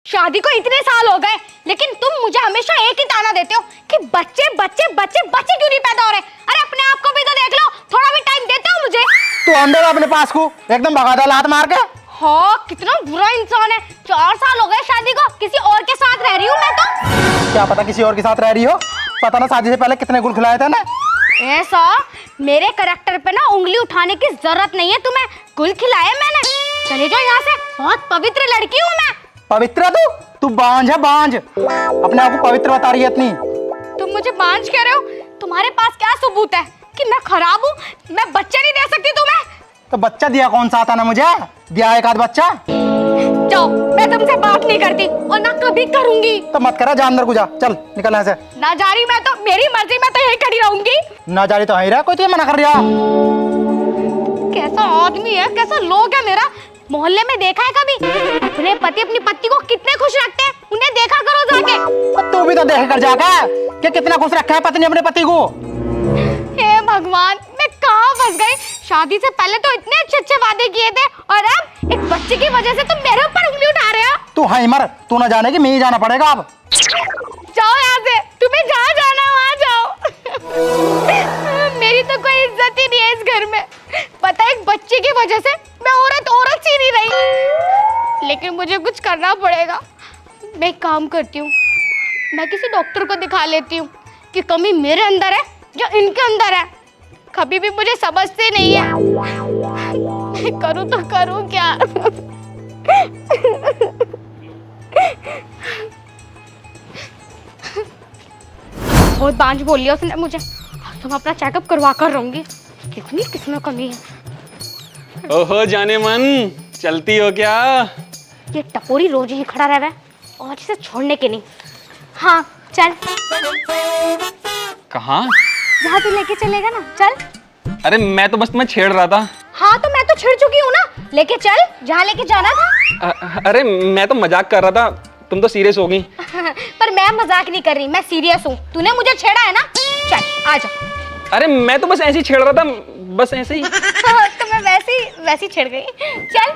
शादी को इतने साल हो गए, लेकिन तुम मुझे हमेशा एक ही ताना देते हो कि बच्चे बच्चे बच्चे बच्चे क्यों नहीं पैदा हो रहे। अरे अपने आप को भी तो देख लो, थोड़ा भी टाइम देते हो मुझे। तू अंदर अपने पास को एकदम भगा दे लात मार के। हाँ, कितना बुरा इंसान है। 4 साल हो गए शादी को, किसी और के साथ रह रही हूँ मैं तो। क्या पता किसी और के साथ रह रही हो, पता ना शादी से पहले कितने गुल खिलाए थे ना। ऐसा मेरे करैक्टर पे ना उंगली उठाने की जरूरत नहीं है तुम्हें, गुल खिलाए मैंने। चले जाओ यहाँ से, बहुत पवित्र लड़की हूँ मैं। पवित्र तू बांझ है, बांझ। अपने आप को पवित्र बता रही है इतनी। तुम मुझे बांझ कह रहे हो? तुम्हारे पास क्या सबूत है कि मैं खराब हूँ? मैं बच्चा नहीं दे सकती तुम्हें। तो बच्चा दिया कौन सा आता ना मुझे, दिया एक आध बच्चा। जाओ, मैं तुमसे बात नहीं करती और ना कभी करूंगी। तो मत करा, जा अंदर को जा, चल निकल यहाँ से। ना जा रही मैं तो, मेरी मर्जी, मैं तो यही खड़ी रहूंगी। ना जा रही तो यहीं रह, कोई तुझे मना कर रहा। कैसा आदमी है, कैसा लोग है मेरा। मोहल्ले में देखा है कभी अपने पति अपनी पत्नी को कितने खुश रखते हैं? उन्हें देखा करो जाके। तू भी तो देख कर जाकर कि कितना खुश रखा है पत्नी अपने पति को। हे भगवान, मैं कहाँ फंस गई। शादी से पहले तो इतने अच्छे अच्छे वादे किए थे और अब एक बच्चे की वजह से तुम मेरे ऊपर उंगली उठा रहे हो। तू हाई मर, तू ना जाने की मैं ही जाना पड़ेगा अब। जाओ यहाँ से, तुम्हें जहाँ जाना है वहाँ जाओ। मेरी तो कोई इज्जत ही नहीं है इस घर में। पता है, एक बच्चे की वजह से मैं औरत सी नहीं रही। लेकिन मुझे कुछ करना पड़ेगा। मैं एक काम करती हूँ, मैं किसी डॉक्टर को दिखा लेती हूँ कि कमी मेरे अंदर है या इनके अंदर है। कभी भी मुझे समझते नहीं है। मैं करूँ तो करूँ क्या? बहुत बांझ बोल लिया उसने मुझे। तो मैं अपना चेकअप करवा कर रहूंगी, कितनी किसमें कमी है। ओहो जाने मन, चलती हो क्या? ये टपोरी रोज ही खड़ा रहा है और इसे छोड़ने के नहीं। हाँ चल। कहाँ? जहाँ तू लेके चलेगा ना, चल। अरे मैं तो बस तुम्हें छेड़ रहा था। हाँ तो मैं तो छिड़ चुकी हूँ ना, लेके चल जहाँ लेके जाना था। अरे मैं तो मजाक कर रहा था, तुम तो सीरियस हो गई। पर मैं मजाक नहीं कर रही, मैं सीरियस हूँ। तूने मुझे छेड़ा है ना, चल आजा। अरे मैं तो बस ऐसे ही छेड़ रहा था, बस ऐसे ही। तो मैं वैसी छिड़ गई। चल।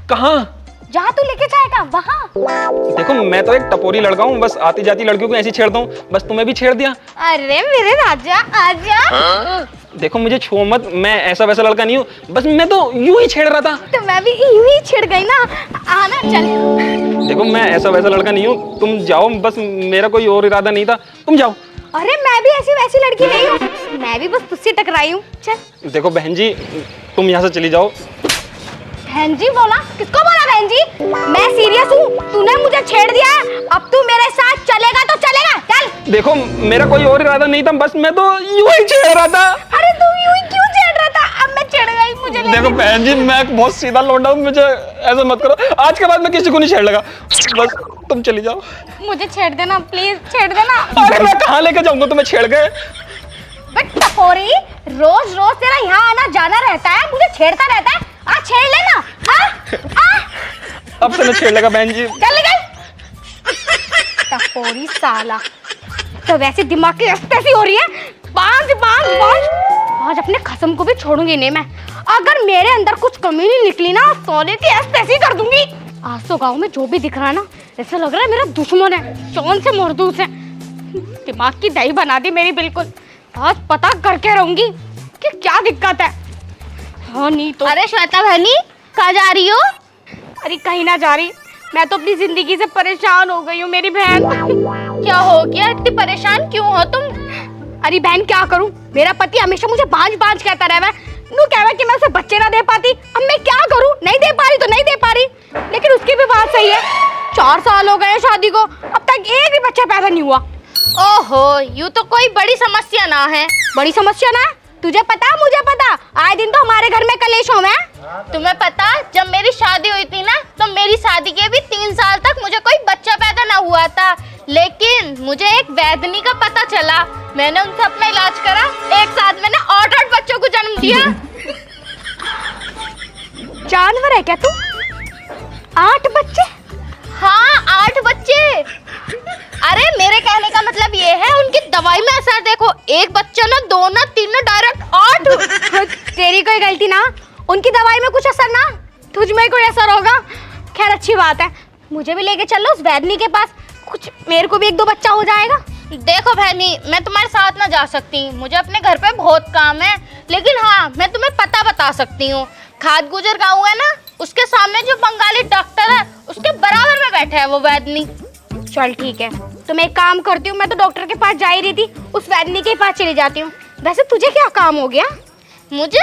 कहाँ? जहाँ तू लेके जाएगा वहाँ। देखो मैं तो एक टपोरी लड़का हूँ, बस आती जाती लड़कियों को ऐसे ही छेड़ता हूँ, बस तुम्हें भी छेड़ दिया। अरे मेरे राजा, आजा। देखो मुझे छो मत, मैं ऐसा वैसा लड़का नहीं हूँ, बस मैं तो यूं ही छेड़ रहा था। तो मैं भी यूं ही छिड़ गई ना, आना चल। देखो मैं ऐसा वैसा लड़का नहीं हूँ, तुम जाओ, बस मेरा कोई और इरादा नहीं था, तुम जाओ। अरे मैं भी ऐसी वैसी लड़की नहीं हूँ, मैं भी बस तुझसे टकराई हूँ। चल। देखो बहन जी, तुम यहाँ से चली जाओ। बहन जी बोला? किसको बोला बहन जी? मैं सीरियस हूँ, तूने मुझे छेड़ दिया है, अब तू मेरे साथ चलेगा तो चलेगा, चल। देखो मेरा कोई और इरादा नहीं था, बस मैं तो यूं ही छेड़ रहा था। अरे तू यूं ही क्यों छेड़ रहा था? अब मैं चिढ़ गई, मुझे देखो बहन जी, मैं बहुत सीधा लौंडा हूँ, मुझे ऐसा मत करो। आज के बाद मैं किसी को नहीं छेड़ लगा, बस तुम चली जाओ। मुझे छेड़ देना प्लीज, छेड़ देना। अरे मैं कहाँ लेके जाऊंगा तुम्हें छेड़ गए? टपोरी, रोज रोज तेरा यहाँ आना जाना रहता है, मुझे छेड़ता रहता है। आ छेड़ लेना। अब तो मैं छेड़ लगा बहन जी। चल निकल। टपोरी साला, तो वैसे दिमाग की ऐसी हो रही है। बांझ बांझ बांझ, आज अपने खसम को भी छोड़ूंगी नहीं मैं। अगर मेरे अंदर कुछ कमी नहीं निकली ना, सोने की ऐसी कर दूंगी। आज तो गांव में जो भी दिख रहा है ना, ऐसा लग रहा है मेरा दुश्मन है, कौन से मरदूस है। दिमाग की दही बना दी मेरी बिल्कुल। आज पता करके रहूंगी कि क्या दिक्कत है। हाँ नहीं तो। अरे श्वेता बहनी, कहाँ जा रही हो? अरे कहीं ना जा रही, मैं तो अपनी जिंदगी से परेशान हो गई हूँ मेरी बहन। क्या हो गया, इतनी परेशान क्यों हो तुम? अरे बहन क्या करूँ, मेरा पति हमेशा मुझे बांझ बांझ कहता रहा है। नू कह रहा कि मैं उसे बच्चे ना दे पाती। अब मैं क्या करूँ, नहीं दे पा रही तो नहीं दे पा रही। लेकिन उसकी भी बात सही है, 4 साल हो गए शादी को, अब तक एक भी बच्चा पैदा नहीं हुआ। ओहो, यूँ तो कोई बड़ी समस्या ना है। बड़ी समस्या ना है? तुझे पता मुझे पता, आए दिन तो हमारे घर में कलेश हो। तुम्हें पता, जब मेरी शादी हुई थी ना, तो मेरी शादी के भी 3 साल तक मुझे कोई बच्चा पैदा ना हुआ था। लेकिन मुझे एक वैद्यनी का पता चला, मैंने उनसे अपना इलाज करा, एक साथ मैंने 8 बच्चों को जन्म दिया। जानवर है क्या तू? 8 बच्चे? हाँ 8 बच्चे। अरे मेरे कहने का मतलब ये है, उनकी दवाई में असर देखो, एक बच्चा ना, 2 ना, 3 ना, डायरेक्ट 8। तेरी कोई गलती ना, उनकी दवाई में कुछ असर ना, तुझ में कोई असर होगा। खैर अच्छी बात है, मुझे भी लेके चलो उस वैदनी के पास, कुछ मेरे को भी 1-2 बच्चा हो जाएगा। देखो बहनी, मैं तुम्हारे साथ ना जा सकती, मुझे अपने घर पे बहुत काम है, लेकिन हाँ मैं तुम्हें पता बता सकती हूँ। खाद गुजर गाँव है ना, उसके सामने जो बंगाली डॉक्टर है उसके बराबर में बैठा है वो वैदनी। चल ठीक है, तो मैं एक काम करती हूँ, मैं तो डॉक्टर के पास जा ही रही थी, उस वैदनी के पास चली जाती हूँ। वैसे तुझे क्या काम हो गया? मुझे,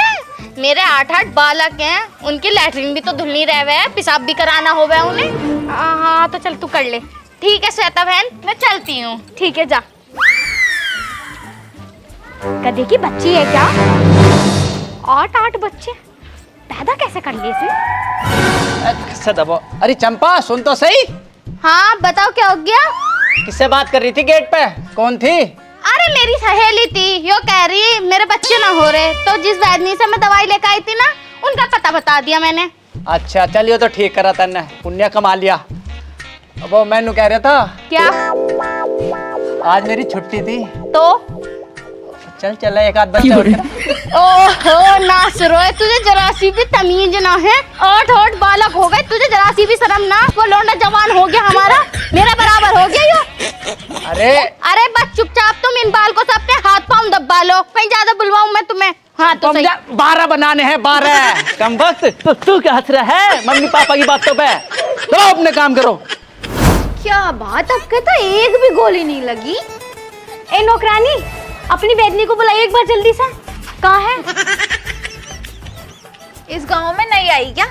मेरे 8 बालक हैं, उनकी लैट्रिन भी तो धुलनी रह है, पेशाब भी कराना हो गया उन्हें। हाँ तो चल तू कर ले। ठीक है श्वेता बहन, मैं चलती हूँ। ठीक है जा। गधे की बच्ची है क्या? 8 बच्चे पैदा कैसे कर लिए इसे? अरे चंपा सुन तो सही। हाँ बताओ क्या हो गया? किससे बात कर रही थी गेट पे? कौन थी? अरे मेरी सहेली थी, यो कह रही मेरे बच्चे ना हो रहे, तो जिस वैदनी से मैं दवाई लेकर आई थी ना, उनका पता बता दिया मैंने। अच्छा चलिए, तो ठीक करा तन्ने, पुण्य कमा लिया। अब वो मैनू कह रहा था क्या? आज मेरी छुट्टी थी, तो चल चला एक आध बच्चा और कर। ओहो नासरो है, तुझे जरा सी भी तमीज ना है। 8 बालक हो गए, तुझे जरा सी भी शर्म ना? वो लौंडा जवान हो गया हमारा, मेरा बराबर हो गया यो। अरे बस चुपचाप तुम इन बाल को सब पे हाथ पाँव दबा लो, कहीं ज्यादा बुलवाऊं मैं तुम्हें? हाँ तो सही। 12 बनाने हैं, 12 कम वक्त। तो तू क्या हंस रहा है मम्मी पापा की बातों पे? तो अपने काम करो। क्या बात, अब के तो एक भी गोली नहीं लगी। ए नौकरानी, अपनी वैदनी को बुलाइए एक बार जल्दी से। कहाँ है? इस गांव में नहीं आई क्या?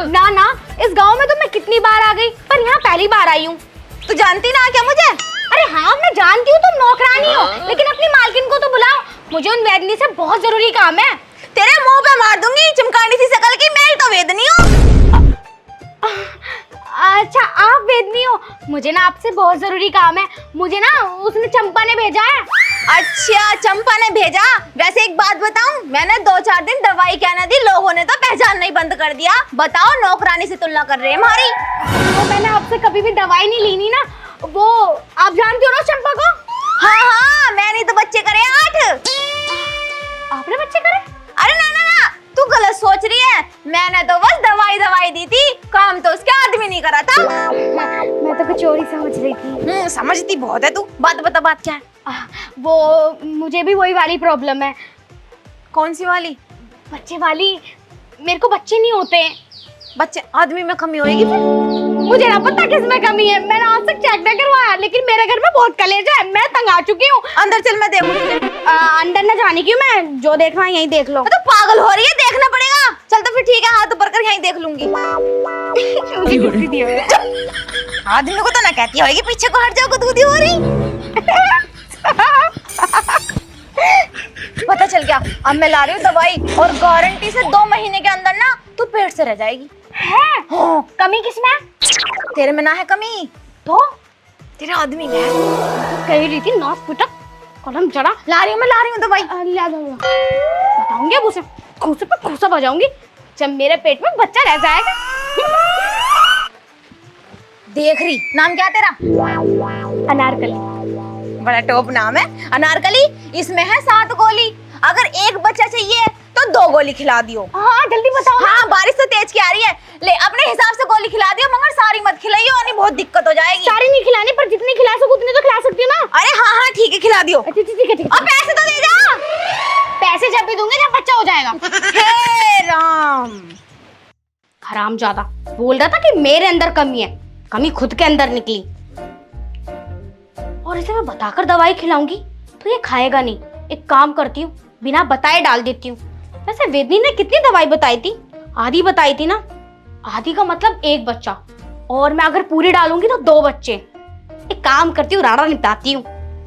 ना ना, इस गांव में तो मैं कितनी बार आ गई, पर यहाँ पहली बार आई हूँ। तू जानती ना क्या मुझे? अरे हाँ मैं जानती हूँ तुम नौकरानी हो, लेकिन अपनी मालकिन को तो बुलाओ, मुझे उन वैदनी से बहुत जरूरी काम है। तेरे मुंह पे मार दूंगी, चमकानी सी शकल की, मैं तो वेदनी हूँ। अच्छा आप वेदनी हो, मुझे ना आपसे बहुत जरूरी काम है, मुझे ना उसने चंपा ने भेजा है। अच्छा चंपा ने भेजा? वैसे एक बात बताऊं, मैंने 2-4 दिन दवाई क्या ना दी, लोगों ने तो पहचान नहीं बंद कर दिया। बताओ नौकरानी से तुलना कर रहे हैं हमारी। तो मैंने आपसे कभी भी दवाई नहीं ली ना, वो आप जानती हो ना चंपा को? हाँ हाँ, मैंने तो बच्चे करे 8। आपने बच्चे करे? अरे ना ना ना, तू गलत सोच रही है, मैंने तो बस दवाई दी थी, काम तो उसके आदमी नहीं करा था। मैं तो कुछ और ही समझ रही थी। समझती बहुत है तू। बात बता, बात क्या है? वो मुझे भी वही वाली प्रॉब्लम है। कौन सी वाली? बच्चे वाली, मेरे को बच्चे नहीं होते। बच्चे आदमी में कमी होएगी फिर? मुझे ना पता किसमें कमी है, मैंने आज तक चेक नहीं करवाया, लेकिन मेरे घर में बहुत कलेजा है, मैं तंग आ चुकी हूँ। अंदर चल, मैं देखूं तुझे। अंदर न जाने की, मैं जो देखना है यहीं देख लो। तो पागल हो रही है, देखना पड़ेगा। चल तो फिर ठीक है, हाथ ऊपर कर यहीं देख लूंगी। आदमी को तो ना कहती होगी पीछे को हट जाओ, गुदगुदी हो रही। पता चल गया, अब मैं ला रही हूँ दवाई, और गारंटी से 2 महीने के अंदर ना तू पेट से रह जाएगी। है? कमी किसमें है? तेरे में ना है कमी, तो तेरे आदमी में है। कह रही थी नाक पिटक कलम चढ़ा। ला रही हूँ दवाई। बताऊंगी अब उसे, घूसे पे घूसा बजाऊंगी जब मेरे पेट में बच्चा रह जाएगा। देख रही, नाम क्या तेरा? अनारकली। बड़ा टॉप नाम है अनारकली। इसमें है 7 गोली, अगर एक बच्चा चाहिए तो 2 गोली खिला दियो। हाँ जल्दी बताओ। हाँ बारिश तो तेज की आ रही है, ले अपने हिसाब से गोली खिला दियो, मगर सारी मत खिलाइयो, नहीं बहुत दिक्कत हो जाएगी। सारी नहीं खिलानी, पर जितनी खिला सकूं उतनी तो खिला सकती हूँ ना। अरे हाँ हाँ ठीक है, खिला दियो। अच्छा ठीक है ठीक है। और पैसे तो दे जा। पैसे जब भी दूंगी जब बच्चा हो जाएगा। हे राम, हरामजादा बोल रहा था कि मेरे अंदर कमी है, कमी खुद के अंदर निकली। और इसे मैं बताकर दवाई खिलाऊंगी तो ये खाएगा नहीं। एक काम करती हूँ, बिना बताए डाल देती हूँ। वैसे वेदनी ने कितनी दवाई बताई थी? आधी बताई थी ना। आधी का मतलब 1 बच्चा, और मैं अगर पूरी डालूंगी तो 2 बच्चे। एक काम करती हूँ, राड़ा निपटाती हूँ,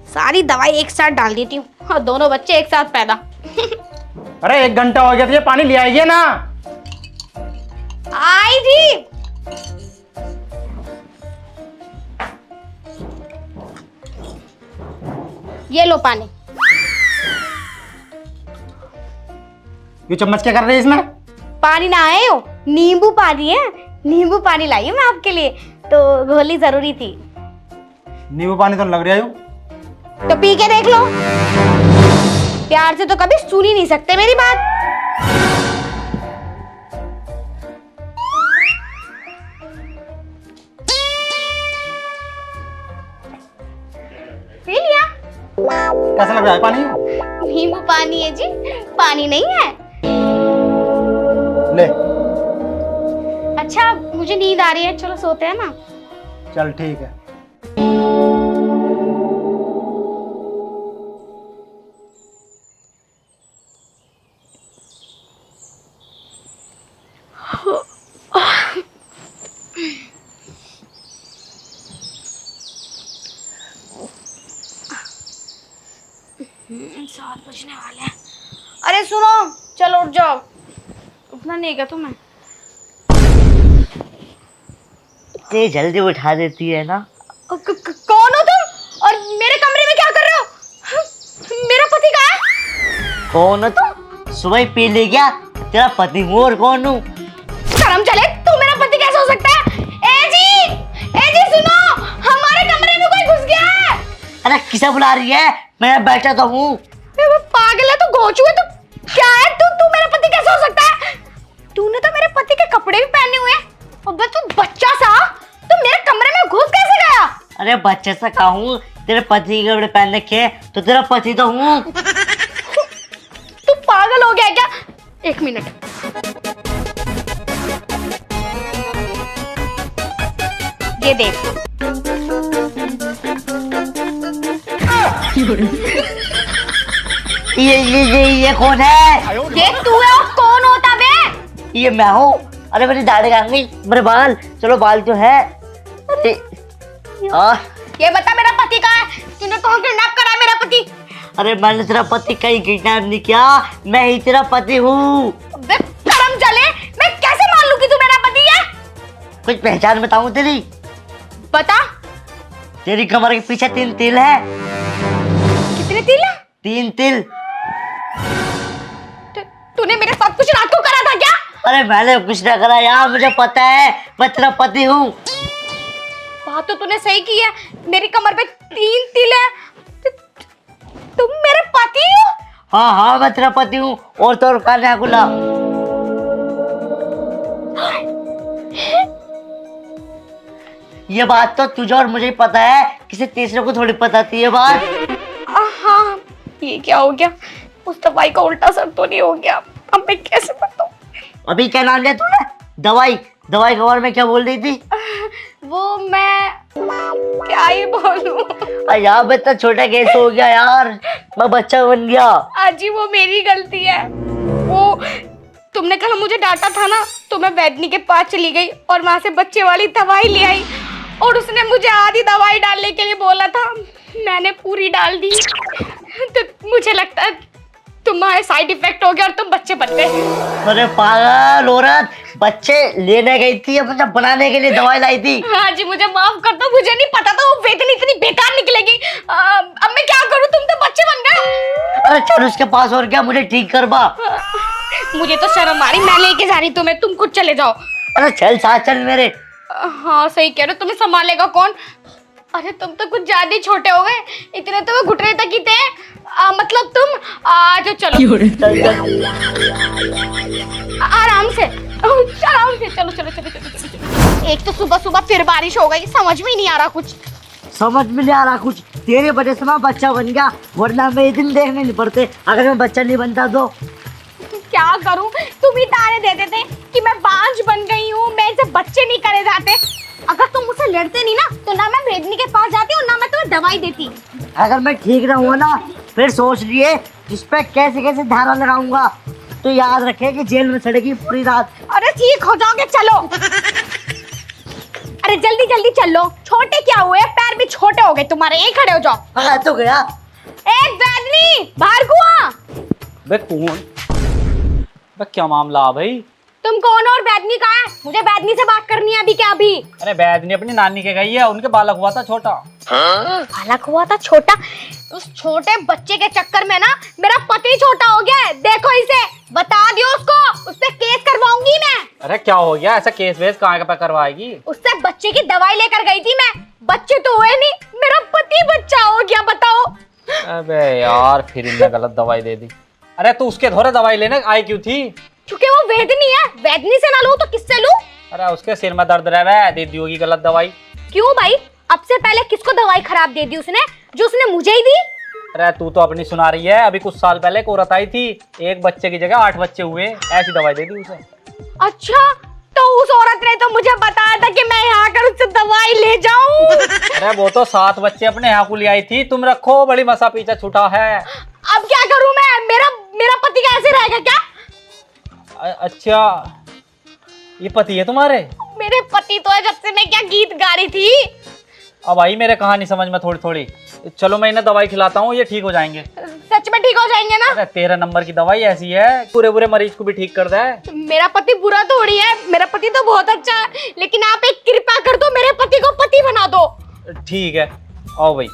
सारी दवाई एक साथ डाल देती हूँ, और दोनों बच्चे एक साथ पैदा। अरे 1 घंटा हो गया, तो ये पानी ले आइए ना। आई जी। ये लो पानी। ये चम्मच क्या कर रहे हैं इसमें? पानी ना आए हो, नींबू पानी है, नींबू पानी लाई हूँ मैं आपके लिए, तो गोली जरूरी थी। नींबू पानी तो लग रहा है। तो पी के देख लो। प्यार से तो कभी सुन ही नहीं सकते मेरी बात। कैसा लग रहा है पानी? नींबू पानी है जी, पानी नहीं है। ले अच्छा मुझे नींद आ रही है, चलो सोते हैं ना। चल ठीक है। सात बजने वाले हैं। अरे सुनो, चलो उठ जाओ। उठना नहीं क्या तुम्हें? इतनी जल्दी उठा देती है ना। कौन हो तुम और मेरे कमरे में क्या कर रहे हो? मेरा पति कहाँ है? कौन हो तुम? सुबह ही पी ले गया। तेरा पति हूँ और कौन हूँ? शर्म चले, तू मेरा पति कैसे हो सकता है? ए जी सुनो, हमारे कमरे में कोई घुस गया है। अरे किसे बुला रही है? मैं बैठा तो हूँ। पागल है तू, गोचू है तू। क्या है तू मेरा पति कैसे हो सकता है? तूने तो मेरे पति के कपड़े भी पहने हुए हैं। अबे तू बच्चा सा, तू मेरे कमरे में घुस कैसे गया? अरे बच्चे से कहा हूँ, तेरे पति के कपड़े पहन रखे तो तेरा पति तो हूँ। तू पागल हो गया क्या? एक मिनट, ये देख। ये कौन है? ये तू है और कौन होता बे? ये मैं हूँ। अरे मेरी दाढ़ी कहाँ गई? मेरे बाल, चलो बाल तो है। ये बता मेरा पति कहाँ है? तूने कौन किडनैप करा है मेरा पति? अरे मैंने तेरा पति कहीं किडनैप नहीं किया, मैं ही तेरा पति हूँ। अबे शर्म चले, मैं कैसे मान लूं कि तू मेरा पति है? कुछ पहचान बताऊँ तेरी? बता। तेरी कमर के पीछे 3 तिल है। कितने तिल है? 3 तिल। तूने मेरे साथ कुछ रात को करा था क्या? अरे मैंने कुछ ना करा यार, मुझे पता है मैं तेरा पति हूँ। बात तो तूने सही की है, मेरी कमर पे 3 तिल है। तुम मेरे पति हो? हाँ हाँ मैं तेरा पति हूँ। और तो और कान्हा गुला। ये बात तो तुझे और मुझे ही पता है, किसी तीसरे को थोड़ी पता थी ये बात। हाँ, ये क्या हो गया? उस दवाई का उल्टा असर तो नहीं हो गया? अब मैं कैसे बताऊं? अभी क्या नाम लिया तूने? दवाई के बारे में क्या बोल रही थी? वो मैं क्या ही बोलूं? अरे यार मैं तो छोटा केस हो गया यार, मैं बच्चा बन गया। आजी वो मेरी गलती है। वो तुमने कल मुझे डांटा था ना, तो मैं वैद्यनी के पास चली गई और वहां से बच्चे वाली दवाई ले आई और उसने मुझे आधी दवाई डालने के लिए बोला था, मैंने पूरी डाल दी। तो मुझे लगता है तुम्हारे साइड इफेक्ट हो गया और तुम बच्चे बन गए। अरे पागल औरत, बच्चे लेने गई थी या मतलब बनाने के लिए दवाई लाई थी? हाँ जी मुझे माफ कर दो, मुझे नहीं पता था वो वेदनी इतनी बेकार निकलेगी। अब मैं क्या करूं, तुम तो बच्चे बन गए। अरे चल उसके पास और क्या, मुझे ठीक करवा। मुझे तो शर्म आ रही, मैं लेके जा रही तुम्हें, तुम खुद चले जाओ। अरे चल साथ चल मेरे। हाँ सही कह रहे हो, तुम्हें संभालेगा कौन? अरे तुम तो कुछ ज्यादा ही छोटे हो गए, इतने तो मैं घुटने तक ही थे। मतलब तुम आज चलो चल आराम से चलो चलो। एक तो सुबह सुबह फिर बारिश हो गई, समझ में ही नहीं आ रहा कुछ। समझ में नहीं आ रहा कुछ, तेरे वजह से मैं बच्चा बन गया, वरना मैं ये दिन देखने नहीं पड़ते अगर मैं बच्चा नहीं बनता तो। क्या करूं, तुम ही ताने देते थे कि मैं बांझ बन गई हूँ, मैं इसे बच्चे नहीं करे जाते। अगर तुम मुझसे लड़ते नहीं ना, तो ना मैं वेदनी के पास जाती और ना मैं तुम्हें दवाई देती। अगर मैं ठीक ना हुआ ना, फिर सोच लिए इस पे कैसे कैसे धारा लगाऊंगा, तो याद रखे कि जेल में सड़ेगी पूरी रात। अरे ठीक हो जाओगे, चलो। अरे जल्दी जल्दी चलो, छोटे क्या हुए, पैर भी छोटे हो गए तुम्हारे, एक खड़े हो जाओ। हाँ तो गया। एक वेदनी बाहर को आ। बे कौन? बे क्या मामला है भाई? तुम कौन हो और वेदनी कहाँ है? मुझे वेदनी से बात करनी है अभी के अभी। अरे वैद्य अपनी नानी के गई है, उनके बालक हुआ था छोटा। बालक हुआ था छोटा? उस छोटे बच्चे के चक्कर में ना मेरा पति छोटा हो गया है। देखो इसे, बता दियो उसको, उस पे केस करवाऊंगी मैं। अरे क्या हो गया? ऐसा केस वेस कहाँ पे करवाएगी? उससे बच्चे की दवाई लेकर गई थी मैं, बच्चे तो हुए नहीं, मेरा पति बच्चा हो गया। बताओ। अबे यार फिर इनने गलत दवाई दे दी। अरे तू उसके थोड़े दवाई लेने आई क्यों थी? क्योंकि वो वेदनी है, वेदनी से ना लूं तो किससे लूं? अरे उसके सिर में दर्द रह रहा है, दे दी होगी गलत दवाई। क्यों भाई, अब से पहले किसको दवाई खराब दे दी उसने, जो उसने मुझे ही दी? अरे तू तो अपनी सुना रही है। अभी कुछ साल पहले एक औरत आई थी, एक बच्चे की जगह 8 बच्चे हुए, ऐसी दवाई दे दी उसे। अच्छा, तो उस औरत ने तो मुझे बताया था कि मैं यहाँ आकर उससे दवाई ले जाऊं। अरे वो तो 7 बच्चे अपने यहाँ को ले आई थी, तुम रखो, बड़ी मसा पीछा छूटा है। अब क्या करूं मैं? मेरा पति कैसे रहेगा क्या? अच्छा, ये पति है तुम्हारे? मेरे पति तो है, जब से मैं क्या गीत गा रही थी। अब आई मेरे कहानी समझ में थोड़ी थोड़ी। चलो मैं इन्हें दवाई खिलाता हूँ, ये ठीक हो जाएंगे। सच में ठीक हो जाएंगे ना? अरे 13 नंबर की दवाई ऐसी है, पूरे बुरे मरीज को भी ठीक कर दे। मेरा पति बुरा थोड़ी है, मेरा पति तो बहुत अच्छा है, लेकिन आप एक कृपा कर दो, मेरे पति को पति बना दो। ठीक है, आओ भाई।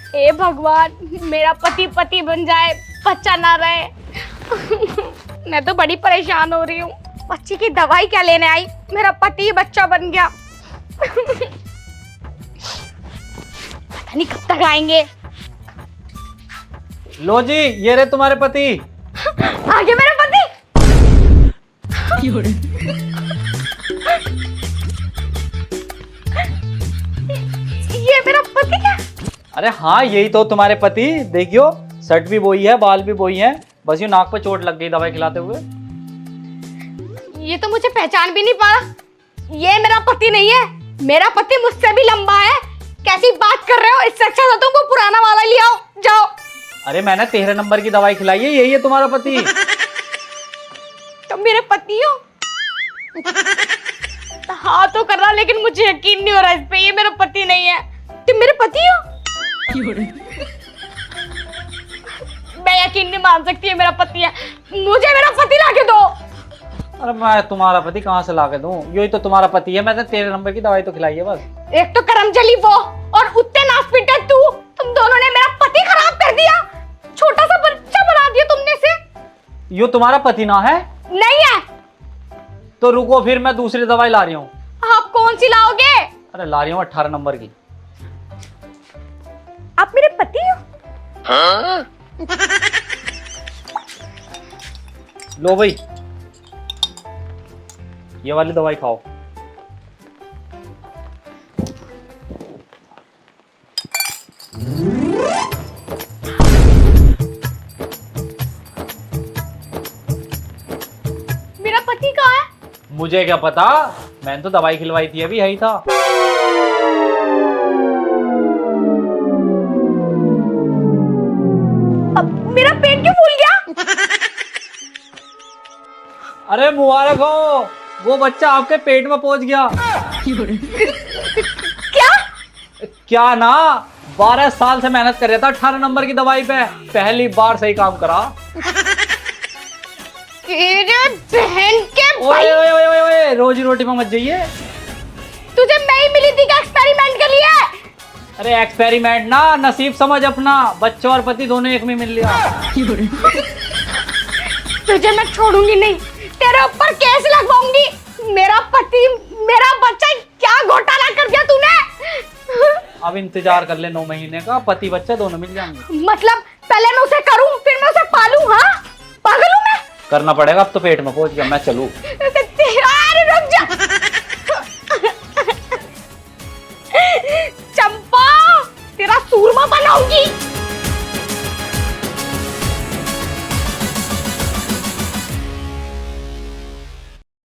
हे भगवान, मेरा पति पति बन जाए, बच्चा ना रहे। मैं तो बड़ी परेशान हो रही हूँ। बच्चे की दवाई क्या लेने आई, मेरा पति बच्चा बन गया। पता नहीं कब तक आएंगे। लो जी, ये रहे तुम्हारे पति। आगे मेरा पति। ये मेरा पति क्या? अरे हाँ, यही तो तुम्हारे पति। देखियो, शर्ट भी वही है, बाल भी वही है, बस ये नाक पे चोट लग गई दवाई खिलाते हुए। ये तो मुझे पहचान भी नहीं पा रहा। ये मेरा पति नहीं है, मेरा पति मुझसे भी लंबा है। कैसी बात कर रहे हो? इससे अच्छा तो तुमको पुराना वाला ले आओ, जाओ। अरे मैंने 13 नंबर की दवाई खिलाई है, यही है तुम्हारा पति। तुम मेरे पति हो? हाँ तो कर रहा, लेकिन मुझे यकीन नहीं हो रहा इस पे, ये मेरा पति नहीं है। तुम मेरे पति हो? मैं यकीन नहीं मान सकती है मेरा पति है। मुझे मेरा पति लाके दो। अरे मैं तुम्हारा पति कहाँ से लाके दूं? यही तो तुम्हारा पति है, मैंने 13 नंबर की दवाई तो खिलाई है बस। एक तो करम चली वो, और उत्ते नासपीट है तू। तुम दोनों ने मेरा पति खराब कर दिया, छोटा सा बच्चा बना दिया तुमने से। यो तुम्हारा पति ना है? नहीं है। तो रुको, फिर मैं दूसरी दवाई ला रही हूँ। आप कौन सी लाओगे? अरे ला रही हूँ 18 नंबर की। आप मेरे पति हो? लो भाई, ये वाली दवाई खाओ। मेरा पति कहाँ है? मुझे क्या पता, मैंने तो दवाई खिलवाई थी, अभी यही था। अब मेरा पेट क्यों फूल गया? अरे मुबारक हो, वो बच्चा आपके पेट में पहुंच गया। क्या? क्या ना, 12 साल से मेहनत कर रहा था 18 नंबर की दवाई पे, पहली बार सही काम करा। तेरे बहन के ओए भाई, ओए ओए ओए ओए, रोजी रोटी में मत जाइए। तुझे मैं ही मिली थी क्या एक्सपेरिमेंट के लिए? अरे एक्सपेरिमेंट ना, नसीब समझ अपना, बच्चा और पति दोनों एक में मिल लिया। तुझे मैं छोड़ूंगी नहीं, तेरे ऊपर केस लगवाऊंगी। मेरा पति, मेरा बच्चा, क्या घोटाला कर दिया तूने? अब इंतजार कर ले 9 महीने का, पति बच्चा दोनों मिल जाएंगे। मतलब पहले मैं उसे करूं, फिर मैं उसे पालूं? हाँ, पागल हूं मैं? करना पड़ेगा, अब तो पेट में पहुंच गया, मैं चलूं।